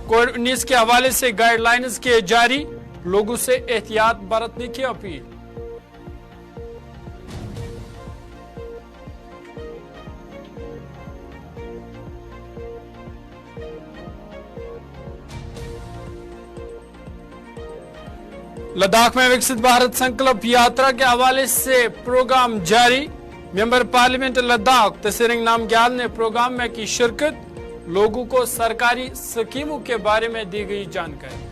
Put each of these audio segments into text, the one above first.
कोविड-19 के हवाले से गाइडलाइंस के जारी, लोगों से एहतियात बरतने की अपील। लद्दाख में विकसित भारत संकल्प यात्रा के हवाले से प्रोग्राम जारी, मेंबर पार्लियामेंट लद्दाख तसीरिंग नामग्याल ने प्रोग्राम में की शिरकत, लोगों को सरकारी स्कीमों के बारे में दी गई जानकारी।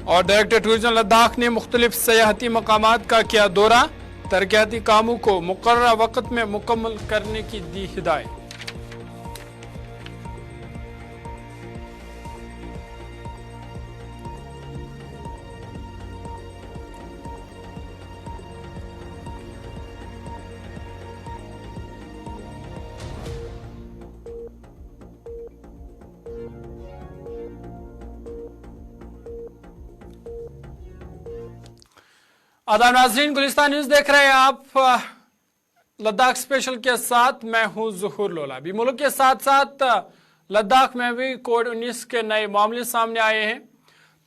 और डायरेक्टर टूरिज्म लद्दाख ने मुख्तलिफ सयाहती मकामात का किया दौरा, तरक्याती कामों को मुकर्ररा वक्त में मुकम्मल करने की दी हिदायत। आदाब नाज़रीन, गुलिस्तान न्यूज देख रहे हैं आप। लद्दाख स्पेशल के साथ मैं हूं ज़ुहूर लोला। अभी मुल्क के साथ साथ लद्दाख में भी कोविड-19 के नए मामले सामने आए हैं।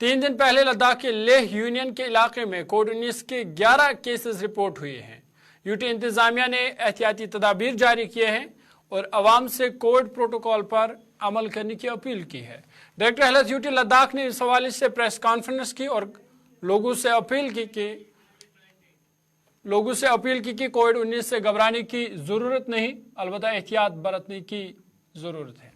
3 दिन पहले लद्दाख के लेह यूनियन के इलाके में कोविड-19 के 11 केसेस रिपोर्ट हुए हैं। यूटी इंतजामिया ने एहतियाती तदाबीर जारी किए हैं और अवाम से कोविड प्रोटोकॉल पर अमल करने की अपील की है। डायरेक्टर हेल्थ यूटी लद्दाख ने इस हवाले से प्रेस कॉन्फ्रेंस की और लोगों से अपील की कि कोविड-19 से घबराने की जरूरत नहीं, अलबत्ता एहतियात बरतने की जरूरत है।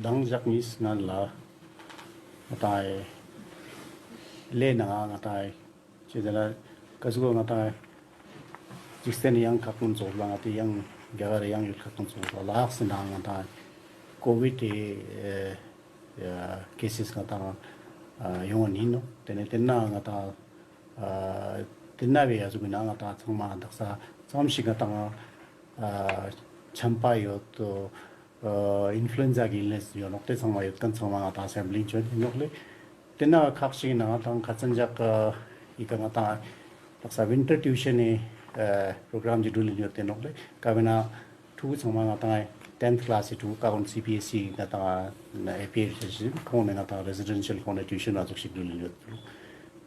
dang jak mis ngan la ngatai le na ngatai chidala kazugo ngatai jisten yang kakun zo la ngati yang gagar yang yut kakun zo la sina ngatai covid cases ngata yong nino tenna ngata tenna be azu bina ngata changma daksa chamshi ngata champa yo to influenza illness yo nokte sangma yot kan sangma ta assembly chon nokle tena khakshi na tang khatsanjak ikanga ta taksa winter tuition program jidul ni yote nokle kabena thu sangma ta 10th class to kaun CPSC na ta APH kone na ta residential kone tuition azuk shidul ni yote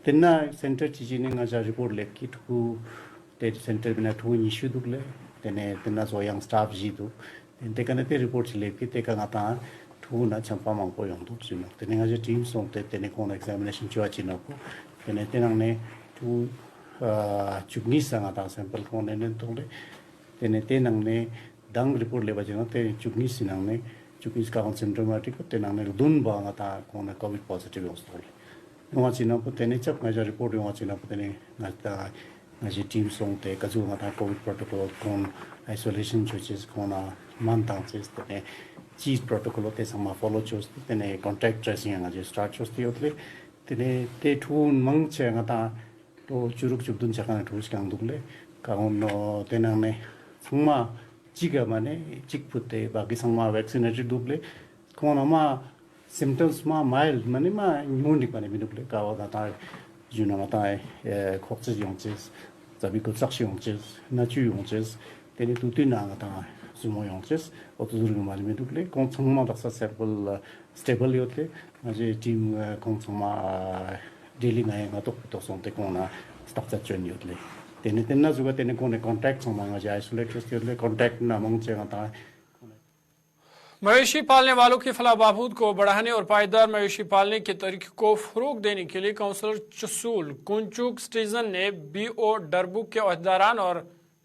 tena center chijine nga ja report lekki thu te center bina thu issue dukle tena so young staff ji du te kana te report le ki te kana ta thu na champa mang ko yong du chino te nga je team song te ne kon examination chwa chino ko te nang ne thu chugni sang ta sample kon ne to le te nang ne dang report le ba jeno te chugni sinang ne chugni ka on symptomatic te nang ne dun ba nga ta kon covid positive yo sto le nga chino ko te ne chap nga report yo chino ko te ne nga ta nga je team song te ka ju nga ta covid protocol kon isolation choices kon mantang ches te cheese protocol te sama follow chos te ne contact tracing nga je start chos ti otle te thun mang che nga ta to churuk chubdun chakana thus kang dukle ka on no te nang ne sungma chiga mane chikpute baki sangma vaccinated dukle kon ma symptoms ma mild mane ma pneumonia mane dukle ka wa ta juna ma ta khokse yongches zabi ko sakshi yongches na chu yongches te tu tu na ta sumo yongches otuzurgu malime dukle kon sangma daksa sample stable yote aje team kon sangma daily na nga to sonte kona stop chen yotle tenna zuga tene kone contact sangma nga isolate yotle contact na mong che ta मवेशी पालने वालों की फलाह बहबूद को बढ़ाने और पायदार मवेशी पालने के तरीके को फरोग देने के लिए काउंसलर चसूल कुंचुक स्टीजन ने BO डरबुक के अहदेदारान और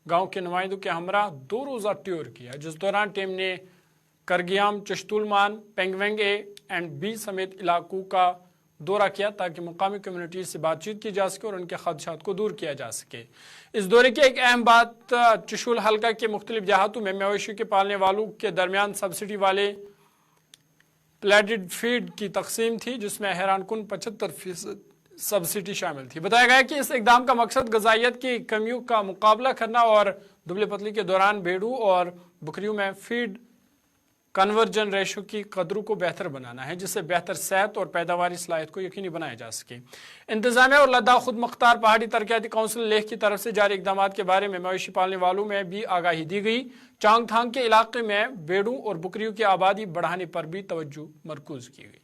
गांव के नुमाइंदों के हमरा 2 रोज़ा टूर किया, जिस दौरान टीम ने करगियाम, चश्तुलमान, पेंगवेंग ए एंड बी समेत इलाकों का दौरा किया ताकि मुकामी कम्युनिटी से बातचीत की जा सके और उनके खदशात को दूर किया जा सके। इस दौरे की एक अहम बात चशुल हल्का के मुख्तलिफ जहातों में मवेशियों के पालने वालों के दरमियान सब्सिडी वाले प्लेटेड फीड की तकसीम थी, जिसमें हैरानकुन 75% सब्सिडी शामिल थी। बताया गया कि इस इकदाम का मकसद ग़िज़ाइयत की कमियों का मुकाबला करना और दुबले पतली के दौरान भेड़ों और बकरियों में फीड कन्वर्जन रेशो की कदरों को बेहतर बनाना है, जिससे बेहतर सेहत और पैदावारी सलाहियत को यकीनी बनाया जा सके। इंतजामिया और लद्दाख खुद मुख्तार पहाड़ी तरक्याती काउंसिल लेह की तरफ से जारी इकदाम के बारे में मवेशी पालने वालों में भी आगाही दी गई। चांगथांग के इलाके में भेड़ों और बकरियों की आबादी बढ़ाने पर भी तवज्जो मरकूज की गई।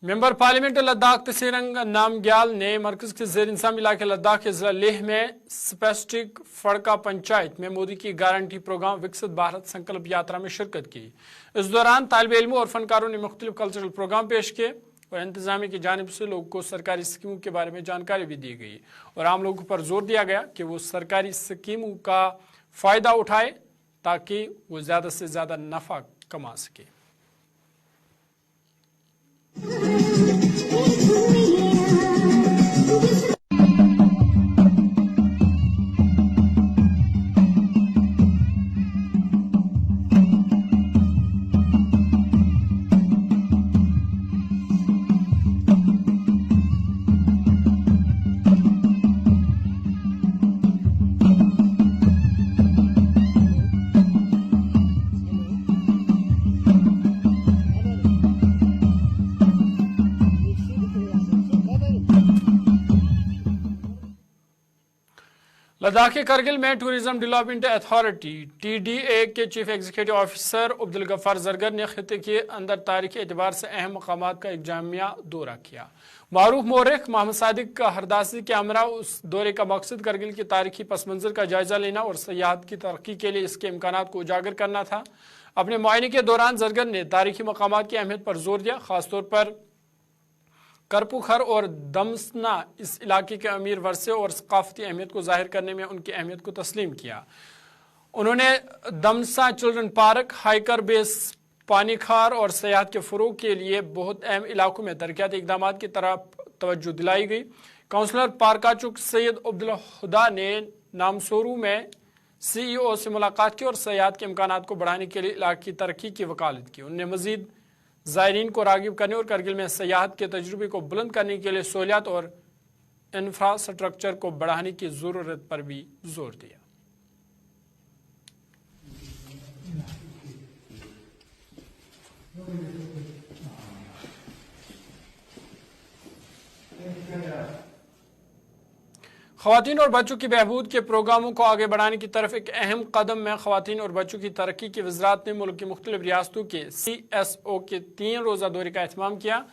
मेंबर पार्लियामेंट लद्दाख तसीरंग नामग्याल ने मरकज के ज़ेर इंतज़ाम इलाके लद्दाख के ज़िला लेह में स्पेस्टिक फड़का पंचायत में मोदी की गारंटी प्रोग्राम विकसित भारत संकल्प यात्रा में शिरकत की। इस दौरान तालिब इल्मों और फनकारों ने मुख्तलिफ कल्चरल प्रोग्राम पेश किए और इंतजामिया की जानिब से लोगों को सरकारी स्कीमों के बारे में जानकारी भी दी गई और आम लोगों पर जोर दिया गया कि वो सरकारी स्कीमों का फ़ायदा उठाए ताकि वो ज़्यादा से ज़्यादा नफ़ा कमा सके। लद्दाख के करगिल में टूरिज्म डेवलपमेंट अथॉरिटी TDA के chief executive officer Abdul Ghaffar Zargar ने खिते के अंदर तारीखी एतबार से अहम मकामात का एक जामिया दौरा किया। मारूफ मौरख मोहम्मद सादिक का हरदासी के हमरा उस दौरे का मकसद करगिल की तारीखी पस मंजर का जायजा लेना और सयाहत की तरक्की के लिए इसके इम्कानात को उजागर करना था। अपने मुआयने के दौरान जरगर ने तारीखी मकामात की अहमियत पर जोर दिया, खासतौर पर करपुखर और दमसना इस इलाके के अमीर वर्से और सकाफती अहमियत को जाहिर करने में उनकी अहमियत को तस्लीम किया। उन्होंने दमसा चिल्ड्रन पार्क, हाइकर बेस, पानी खार और सयाहत के फ़रोग़ के लिए बहुत अहम इलाकों में तरक्याती इक़दाम की तरफ तवज्जो दिलाई गई। काउंसलर पारकाचुक सैयद अब्दुल खुदा ने नामसोरू में CEO से मुलाकात की और सयाहत के इम्कानात को बढ़ाने के लिए इलाके की तरक्की की वकालत की। उन्होंने मज़ीद ज़ायरीन को राग़िब करने और करगिल में सयाहत के तजुर्बे को बुलंद करने के लिए सहूलियात और इंफ्रास्ट्रक्चर को बढ़ाने की ज़रूरत पर भी जोर दिया। ख़वातीन और बच्चों की बहबूद के प्रोग्रामों को आगे बढ़ाने की तरफ एक अहम कदम में ख़वातीन और बच्चों की तरक्की की वज़ारत ने मुल्क की मुख्तलिफ रियासतों के CSO के 3 रोज़ा दौरे का एहतमाम किया।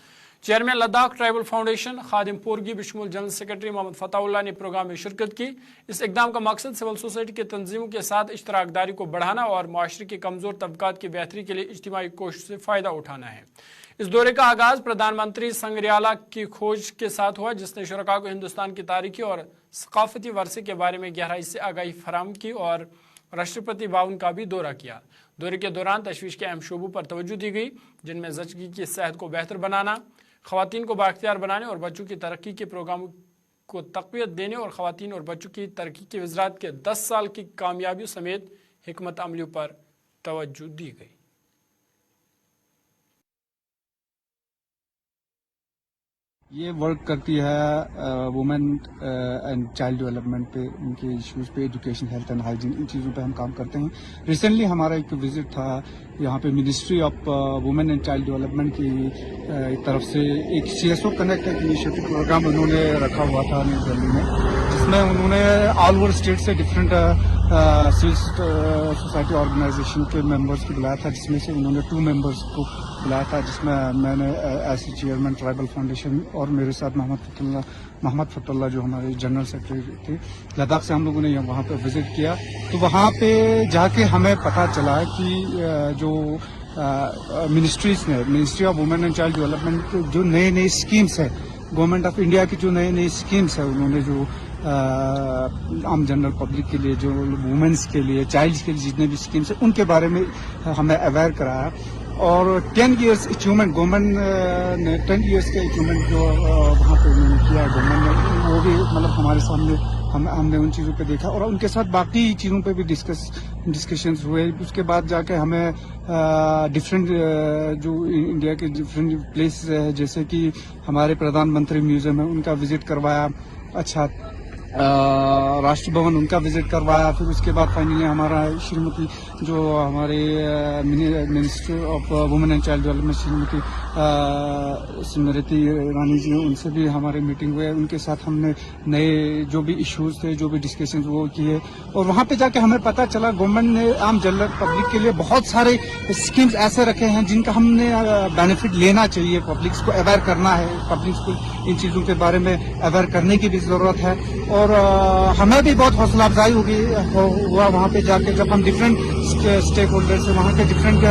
चेयरमैन लद्दाख ट्राइबल फाउंडेशन खादिम पोरगी बशमूल जनरल सेक्रेटरी मोहम्मद फताउल्लाह ने प्रोग्राम में शिरकत की। इस इक़दाम का मकसद सिविल सोसाइटी के तंजीमों के साथ इश्तराकदारी को बढ़ाना और माशरे के कमज़ोर तबकात की बेहतरी के लिए इज्तिमाई कोशिश से फ़ायदा उठाना है। इस दौरे का आगाज़ प्रधानमंत्री संग्रयाला की खोज के साथ हुआ, जिसने शुरका को हिंदुस्तान की तारीखी और सकाफती वर्से के बारे में गहराई से आगाही फराहम की और राष्ट्रपति भवन का भी दौरा किया। दौरे के दौरान तशवीश के अहम शोबों पर तवज्जो दी गई, जिनमें ज़चगी की सेहत को बेहतर बनाना, ख़वातीन को बाख्तियार बनाने और बच्चों की तरक्की के प्रोग्रामों को तक़वियत देने और ख़वातीन और बच्चों की तरक्की की वज़ारत के 10 साल की कामयाबियों समेत हिकमत अमलियों पर तवज्जो दी गई। ये वर्क करती है वुमेन एंड चाइल्ड डेवलपमेंट पे, उनके इश्यूज पे, एजुकेशन, हेल्थ एंड हाइजीन, इन चीज़ों पे हम काम करते हैं। रिसेंटली हमारा एक विजिट था यहाँ पे ministry of women and child development की तरफ से एक CSO कनेक्ट एक इनिशिएटिव प्रोग्राम उन्होंने रखा हुआ था न्यू दिल्ली में, जिसमें उन्होंने ऑल ओवर स्टेट से डिफरेंट सिविल सोसाइटी ऑर्गेनाइजेशन के मेंबर्स को बुलाया था, जिसमें से उन्होंने 2 मेंबर्स को बुलाया था, जिसमें मैंने एज चेयरमैन ट्राइबल फाउंडेशन और मेरे साथ मोहम्मद फतुल्लाह जो हमारे जनरल सेक्रेटरी थे। लद्दाख से हम लोगों ने वहाँ पे विजिट किया, तो वहाँ पे जाके हमें पता चला कि जो मिनिस्ट्रीज ने, ministry of women and child development जो नई स्कीम्स है, गवर्नमेंट ऑफ इंडिया की जो नई स्कीम्स है, उन्होंने जो आम जनरल पब्लिक के लिए, जो वुमेन्स के लिए, चाइल्ड्स के लिए जितने भी स्कीम्स है, उनके बारे में हमें अवेयर कराया। और 10 इयर्स अचीवमेंट गवर्नमेंट ने 10 इयर्स के अचीवमेंट जो वहाँ पे उन्होंने किया गवर्नमेंट ने, वो भी मतलब हमारे सामने हमने उन चीज़ों पे देखा और उनके साथ बाकी चीज़ों पे भी डिस्कस डिस्कशंस हुए. उसके बाद जाके हमें डिफरेंट जो इंडिया के डिफरेंट प्लेसेस है, जैसे कि हमारे प्रधानमंत्री म्यूजियम है, उनका विजिट करवाया. अच्छा, राष्ट्र भवन उनका विजिट करवाया. फिर उसके बाद फाइनली हमारा श्रीमती जो हमारे minister of women and child development Shrimati Smriti Irani ji, उनसे भी हमारे मीटिंग हुए. उनके साथ हमने नए जो भी इश्यूज थे, जो भी डिस्कशन वो किए. और वहाँ पे जाके हमें पता चला गवर्नमेंट ने आम जनरल पब्लिक के लिए बहुत सारे स्कीम्स ऐसे रखे हैं जिनका हमने बेनिफिट लेना चाहिए. पब्लिक को अवेयर करना है, पब्लिक को इन चीज़ों के बारे में अवेयर करने की भी ज़रूरत है. और हमें भी बहुत हौसला अफजाई हुआ वहाँ पे जाके, जब हम डिफरेंट स्टेक होल्डर से, वहाँ के डिफरेंट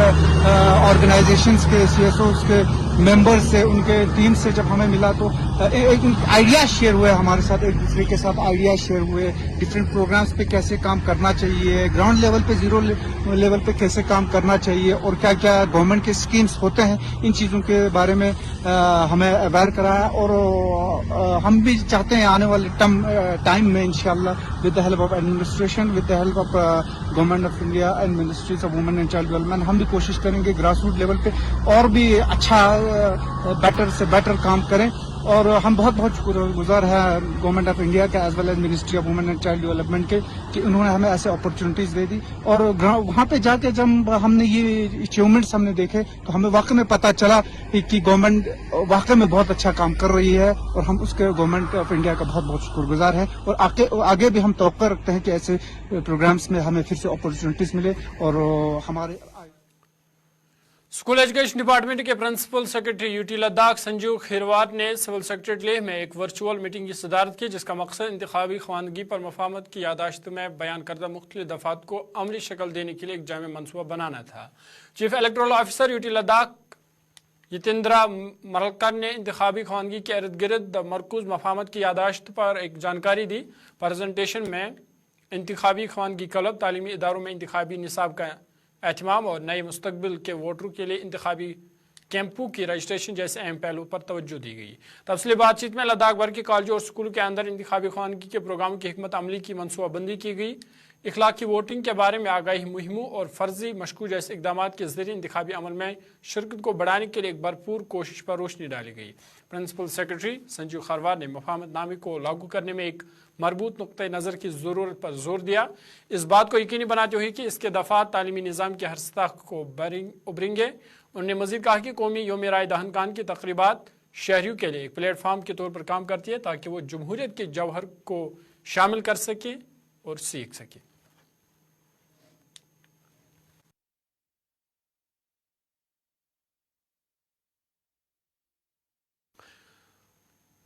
ऑर्गेनाइजेशंस के CSOs के मेंबर्स से, उनके टीम से जब हमें मिला तो एक आइडिया शेयर हुए हमारे साथ, एक दूसरे के साथ आइडिया शेयर हुए. डिफरेंट प्रोग्राम्स पे कैसे काम करना चाहिए, ग्राउंड लेवल पे, जीरो लेवल पे कैसे काम करना चाहिए, और क्या क्या गवर्नमेंट के स्कीम्स होते हैं, इन चीज़ों के बारे में हमें अवेयर कराया. और हम भी चाहते हैं आने वाले टाइम में इंशाल्लाह with the help of administration, with the help of government of India and ministries of women and child development, हम भी कोशिश करेंगे ग्रास रूट लेवल पे और भी अच्छा बेटर से बेटर काम करें. और हम बहुत बहुत शुक्रगुजार हैं गवर्नमेंट ऑफ इंडिया के as well as ministry of women and child development के, कि उन्होंने हमें ऐसे अपॉर्चुनिटीज दे दी. और वहाँ पे जाके जब हमने ये अचीवमेंट्स हमने देखे तो हमें वाकई में पता चला कि गवर्नमेंट वाकई में बहुत अच्छा काम कर रही है. और हम उसके गवर्नमेंट ऑफ इंडिया का बहुत बहुत शुक्रगुजार हैं. और आगे भी हम तवक्को रखते हैं कि ऐसे प्रोग्राम्स में हमें फिर से अपॉर्चुनिटीज मिले. और हमारे स्कूल एजुकेशन डिपार्टमेंट के principal secretary UT Ladakh Sanjeev Khirwar ने सिविल सेक्रेटरी लेह में एक वर्चुअल मीटिंग की सदारत की, जिसका मकसद इंतखाबी ख्वानगी पर मफाहमत की यादाश्त में बयान करदा मुख्तलिफ दफात को अमली शक्ल देने के लिए एक जामे मनसूबा बनाना था. Chief electoral officer UT Ladakh Yatendra Maralkar ने इंतखाबी ख्वानगी के इर्द गिर्द मरकूज मफाहमत की यादाश्त पर एक जानकारी दी. प्रेजेंटेशन में इंतखाबी ख्वानगी क्लब, तालीमी इदारों में इंतखाबी निसाब का एहतमाम और नए मुस्तकबिल के वोटरों के लिए इंतखाबी कैंपों की रजिस्ट्रेशन जैसे अहम पहलू पर तवज्जो दी गई. तफसीली बातचीत में लद्दाख भर के कॉलेजों और स्कूलों के अंदर इंतखाबी ख्वानगी के प्रोग्राम की हिकमत अमली की मनसूबाबंदी की गई. इखलाकी वोटिंग के बारे में आगाही मुहिमों और फर्जी मशकू जैसे इकदाम के जरिए इंतखाबी अमल में शिरकत को बढ़ाने के लिए एक भरपूर कोशिश पर रोशनी डाली गई. प्रिंसिपल सेक्रेटरी संजीव खरवार ने मफाहमतनामे को लागू करने में एक मरबूत नुक्ते नज़र की ज़रूरत पर जोर दिया. इस बात को यकीनी बनाते हुए कि इसके दफात तालीमी निज़ाम की हर सतह को उभरेंगे. उन्होंने मज़ीद कहा कि कौमी योम राय दहन खान की तकरीबात शहरियों के लिए एक प्लेटफार्म के तौर पर काम करती है, ताकि वो जमहूरियत के जौहर को शामिल कर सके और सीख सके.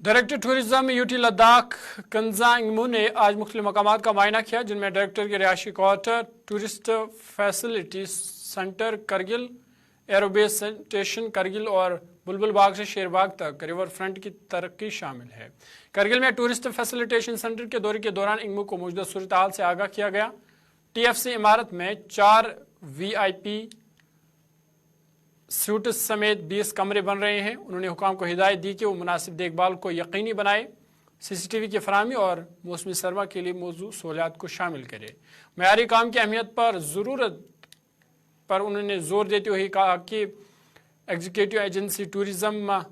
डायरेक्टर टूरिज्म यूटी लद्दाख कंजा इंगमू ने आज मुख्तलिफ मकामात का मुआयना किया, जिनमें डायरेक्टर के रिहायशी quarter, tourist facility centre Kargil, aerobase station Kargil और बुलबुल बाग से शेरबाग तक रिवर फ्रंट की तरक्की शामिल है. करगिल में टूरिस्ट फैसिलिटेशन सेंटर के दौरे के दौरान इंगमू को मौजूदा सूरत हाल से आगाह किया गया. TFC इमारत में 4 VIP सूट्स समेत 20 कमरे बन रहे हैं. उन्होंने हुकाम को हिदायत दी कि वो मुनासिब देखभाल को यकीनी बनाए, CCTV की फराहमी और मौसमी सरमा के लिए मौजूद सहूलियात को शामिल करे. मयारी काम की अहमियत पर ज़रूरत पर उन्होंने जोर देते हुए कहा कि एग्जीक्यूटिव एजेंसी टूरिज्म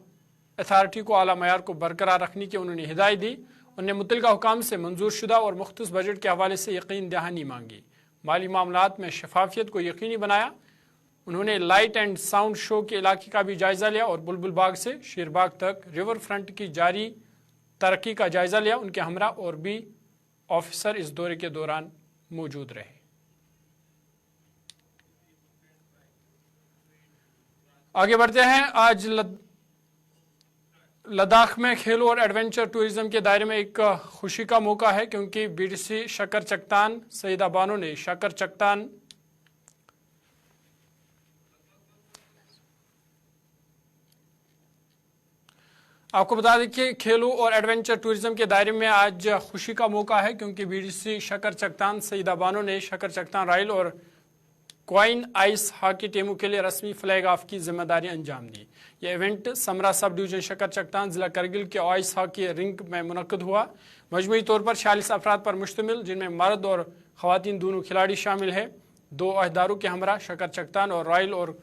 अथॉरिटी को आला मयार को बरकरार रखने की उन्होंने हिदायत दी. उन्होंने मुतल्लिका हुकाम से मंजूर शुदा और मुख्तस बजट के हवाले से यकीन दहानी मांगी. माली मामलात में शफाफियत को यकीनी बनाया. उन्होंने लाइट एंड साउंड शो के इलाके का भी जायजा लिया और बुलबुल बाग से शेरबाग तक रिवर फ्रंट की जारी तरक्की का जायजा लिया. उनके हमरा और भी ऑफिसर इस दौरे के दौरान मौजूद रहे. आगे बढ़ते हैं. आज लद्दाख में खेलों और एडवेंचर टूरिज्म के दायरे में एक खुशी का मौका है, क्योंकि BDC शकर चकतान सईदा बानो ने शकर चकतान आपको बता दें कि खेलों और एडवेंचर टूरिज्म के दायरे में आज खुशी का मौका है, क्योंकि BDC शकर चकतान सईदा बानो ने शकर चकतान राइल और क्वाइन आइस हॉकी टीमों के लिए रस्मी फ्लैग ऑफ की जिम्मेदारी अंजाम दी. यह इवेंट समरा सब डिवीजन शकर चकतान जिला करगिल के आइस हॉकी रिंक में मुनक्कद हुआ. मजमूई तौर पर 46 अफराद पर मुश्तमिल, जिनमें मर्द और खवातीन दोनों खिलाड़ी शामिल है. दो अहदारों के हमरा शकर चकतान और रॉयल और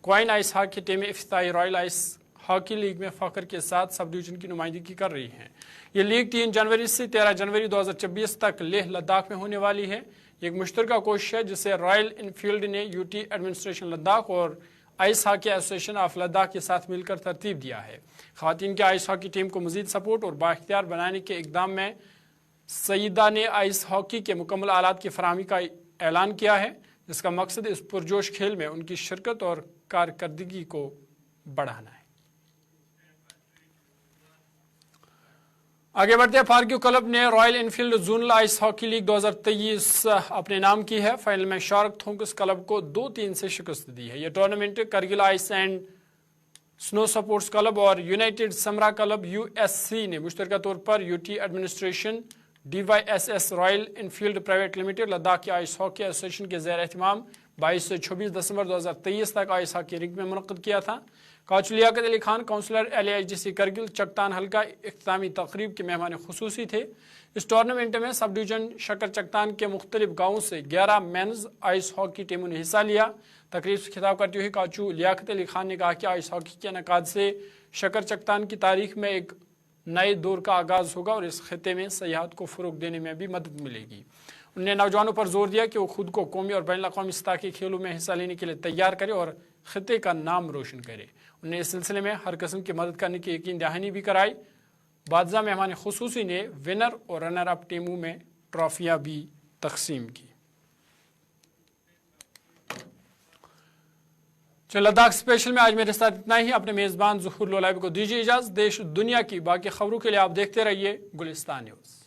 क्वाइन आइस हॉकी टीमें इफ्ताई रॉयल आइस हॉकी लीग में फ़ख्र के साथ सब डिवीज़न की नुमाइंदगी कर रही हैं। ये लीग 3 जनवरी से 13 जनवरी 2024 तक लेह लद्दाख में होने वाली है। एक मुश्तरका कोशिश है जिसे रॉयल इनफील्ड ने यूटी एडमिनिस्ट्रेशन लद्दाख और ice hockey association of Ladakh के साथ मिलकर तरतीब दिया है। ख़वातीन की आइस हॉकी टीम को मज़ीद सपोर्ट और बाइख्तियार बनाने के इक़दाम में सईदा ने आइस हॉकी के मुकम्मल आलात की फराहमी का ऐलान किया है, जिसका मकसद इस पुरजोश खेल में उनकी शिरकत और कारकर्दगी को बढ़ाना है। आगे बढ़ते हैं। फारक्यू क्लब ने royal Enfield zonal ice hockey league 2023 अपने नाम की है। फाइनल में शार्क थोंकस क्लब को 2-3 से शिकस्त दी है। यह tournament Kargil ice and snow sports club और यूनाइटेड समरा क्लब यूएससी ने मुश्तरका तौर पर UT administration DYSS royal Enfield private limited Ladakh की आइस हॉकी एसोसिएशन के ज़ेर एहतमाम 22 से 26 दिसंबर 2023 तक आइस हॉकी रिंग में मुनक़्क़िद किया था। काउच लियाकत अली खान काउंसलर LAHDC करगिल चकतान हल्का इख्तितामी तकरीब के मेहमान खुसूसी थे। इस टूर्नामेंट में सब डिवीजन शकर चकतान के मुख्तलिफ गाँवों से 11 मेंस आइस हॉकी टीमों ने हिस्सा लिया। तकरीब से खिताब करते हुए काउचू लियाकत अली खान ने कहा कि आइस हॉकी के इनेकाद से शकर चकतान की तारीख में एक नए दौर का आगाज़ होगा और इस खिते में सयाहत को फ़रोग़ देने में भी मदद मिलेगी। उन्होंने नौजवानों पर जोर दिया कि वो खुद को कौमी और बैनुल अक़वामी सतह के खेलों में हिस्सा लेने के लिए तैयार करे और खिते का नाम रोशन करे। उन्होंने इस सिलसिले में हर किस्म की मदद करने की यकीन दहानी भी कराई। बादशाह मेहमान खुसूसी ने विनर और रनर अप टीमों में ट्रॉफियाँ भी तकसीम की। चलो लद्दाख स्पेशल में आज मेरे साथ इतना ही। अपने मेज़बान ज़ुहूर लोलाइब को दीजिए इजाज़त। देश दुनिया की बाकी खबरों के लिए आप देखते रहिए गुलिस्तान न्यूज़।